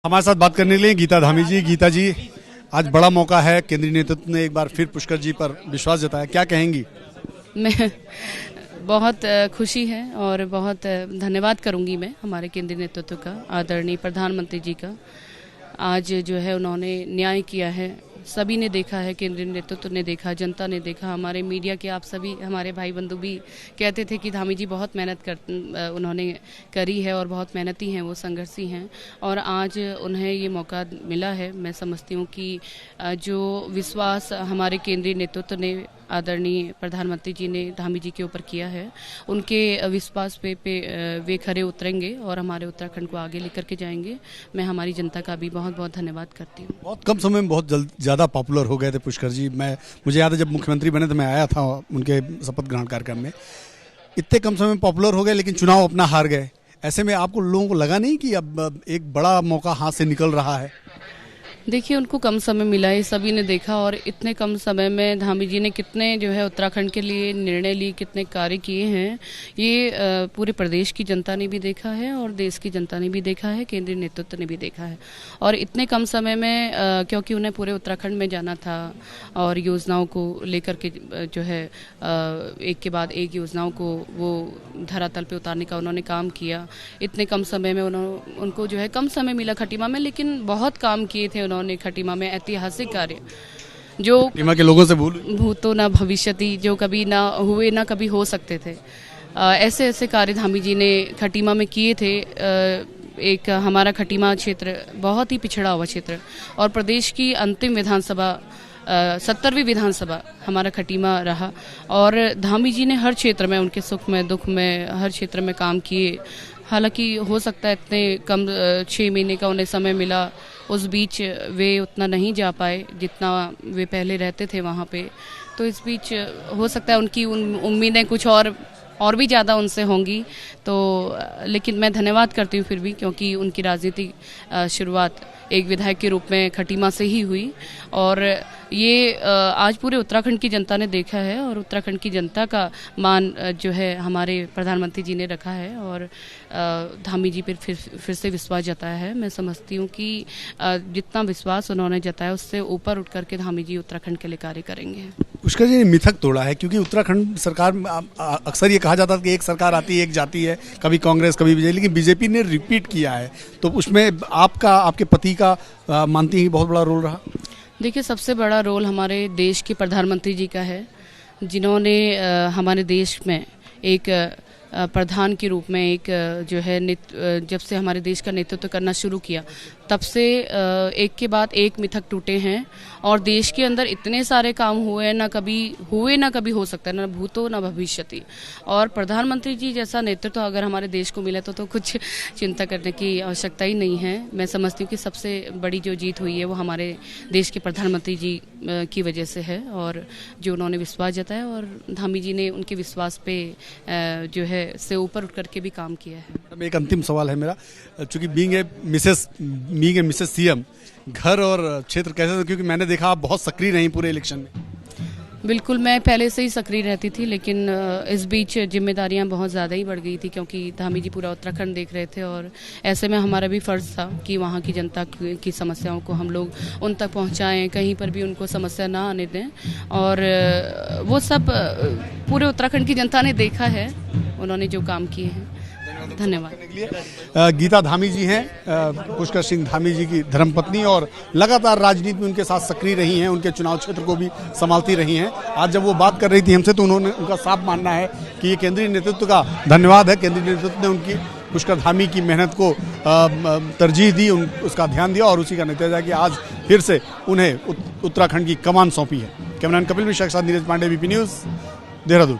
हमारे साथ बात करने के लिए गीता धामी जी। गीता जी, आज बड़ा मौका है, केंद्रीय नेतृत्व ने एक बार फिर पुष्कर जी पर विश्वास जताया, क्या कहेंगी? मैं बहुत खुशी है और बहुत धन्यवाद करूंगी मैं हमारे केंद्रीय नेतृत्व का, आदरणीय प्रधानमंत्री जी का। आज जो है उन्होंने न्याय किया है, सभी ने देखा है, केंद्रीय नेतृत्व ने देखा, जनता ने देखा, हमारे मीडिया के आप सभी हमारे भाई बंधु भी कहते थे कि धामी जी बहुत उन्होंने करी है और बहुत मेहनती हैं, वो संघर्षी हैं और आज उन्हें ये मौका मिला है। मैं समझती हूँ कि जो विश्वास हमारे केंद्रीय नेतृत्व ने, आदरणीय प्रधानमंत्री जी ने धामी जी के ऊपर किया है, उनके विश्वास पे वे खरे उतरेंगे और हमारे उत्तराखंड को आगे लेकर के जाएंगे। मैं हमारी जनता का भी बहुत बहुत धन्यवाद करती हूँ। बहुत कम समय में बहुत ज़्यादा पॉपुलर हो गए थे पुष्कर जी। मुझे याद है जब मुख्यमंत्री बने तो मैं आया था उनके शपथ ग्रहण कार्यक्रम में। इतने कम समय में पॉपुलर हो गए लेकिन चुनाव अपना हार गए। ऐसे में आपको लोगों को लगा नहीं कि अब एक बड़ा मौका हाथ से निकल रहा है? देखिए, उनको कम समय मिला है, सभी ने देखा, और इतने कम समय में धामी जी ने कितने जो है उत्तराखंड के लिए निर्णय लिए, कितने कार्य किए हैं, ये पूरे प्रदेश की जनता ने भी देखा है और देश की जनता ने भी देखा है, केंद्रीय नेतृत्व ने भी देखा है। और इतने कम समय में क्योंकि उन्हें पूरे उत्तराखंड में जाना था और योजनाओं को लेकर के जो है एक के बाद एक योजनाओं को वो धरातल पे उतारने का उन्होंने काम किया। इतने कम समय में उनको जो है कम समय मिला खटीमा में, लेकिन बहुत काम किए थे उन्होंने खटीमा में, ऐतिहासिक कार्य जो खटीमा के लोगों से भूतो ना भविष्यति, जो कभी ना हुए ना कभी हो सकते थे, ऐसे ऐसे कार्य धामी जी ने खटीमा में किए थे। एक हमारा खटीमा क्षेत्र बहुत ही पिछड़ा हुआ क्षेत्र और प्रदेश की अंतिम विधानसभा 70वीं विधानसभा हमारा खटीमा रहा और धामी जी ने हर क्षेत्र में, उनके सुख में दुख में, हर क्षेत्र में काम किए। हालांकि हो सकता है इतने कम 6 महीने का उन्हें समय मिला, उस बीच वे उतना नहीं जा पाए जितना वे पहले रहते थे वहाँ पे, तो इस बीच हो सकता है उनकी उम्मीदें कुछ और भी ज़्यादा उनसे होंगी। तो लेकिन मैं धन्यवाद करती हूँ फिर भी, क्योंकि उनकी राजनीतिक शुरुआत एक विधायक के रूप में खटीमा से ही हुई और ये आज पूरे उत्तराखंड की जनता ने देखा है और उत्तराखंड की जनता का मान जो है हमारे प्रधानमंत्री जी ने रखा है और धामी जी पर फिर से विश्वास जताया है। मैं समझती हूँ कि जितना विश्वास उन्होंने जताया उससे ऊपर उठ करके धामी जी उत्तराखंड के लिए कार्य करेंगे। पुष्कर जी ने मिथक तोड़ा है, क्योंकि उत्तराखंड सरकार अक्सर ये कहा जाता है कि एक सरकार आती है एक जाती है, कभी कांग्रेस कभी बीजेपी, लेकिन बीजेपी ने रिपीट किया है, तो उसमें आपके पति का मानती है बहुत बड़ा रोल रहा? देखिए, सबसे बड़ा रोल हमारे देश के प्रधानमंत्री जी का है, जिन्होंने हमारे देश में एक प्रधान के रूप में एक जो है जब से हमारे देश का नेतृत्व करना शुरू किया तब से एक के बाद एक मिथक टूटे हैं और देश के अंदर इतने सारे काम हुए ना कभी हो सकता है, ना भूतो ना भविष्यति। और प्रधानमंत्री जी जैसा नेतृत्व अगर हमारे देश को मिले तो कुछ चिंता करने की आवश्यकता ही नहीं है। मैं समझती हूँ कि सबसे बड़ी जो जीत हुई है वो हमारे देश के प्रधानमंत्री जी की वजह से है और जो उन्होंने विश्वास जताया और धामी जी ने उनके विश्वास पे जो है से ऊपर उठ करके भी काम किया है। एक अंतिम सवाल है मेरा, चूंकि बीइंग ए मिसेस सीएम, घर और क्षेत्र कैसे था? क्योंकि मैंने देखा आप बहुत सक्रिय रही पूरे इलेक्शन में। बिल्कुल, मैं पहले से ही सक्रिय रहती थी, लेकिन इस बीच जिम्मेदारियां बहुत ज़्यादा ही बढ़ गई थी क्योंकि धामी जी पूरा उत्तराखंड देख रहे थे और ऐसे में हमारा भी फ़र्ज़ था कि वहाँ की जनता की समस्याओं को हम लोग उन तक पहुँचाएं, कहीं पर भी उनको समस्या ना आने दें। और वो सब पूरे उत्तराखंड की जनता ने देखा है, उन्होंने जो काम किए हैं। धन्यवाद। गीता धामी जी हैं, पुष्कर सिंह धामी जी की धर्मपत्नी और लगातार राजनीति में उनके साथ सक्रिय रही हैं, उनके चुनाव क्षेत्र को भी संभालती रही हैं। आज जब वो बात कर रही थी हमसे तो उनका साफ मानना है कि ये केंद्रीय नेतृत्व का धन्यवाद है। केंद्रीय नेतृत्व ने उनकी पुष्कर धामी की मेहनत को तरजीह दी, उसका ध्यान दिया और उसी का नतीजा कि आज फिर से उन्हें उत्तराखंड की कमान सौंपी है। कैमरामैन कपिल मिश्रा के साथ नीरज पांडे, बीपी न्यूज़, देहरादून।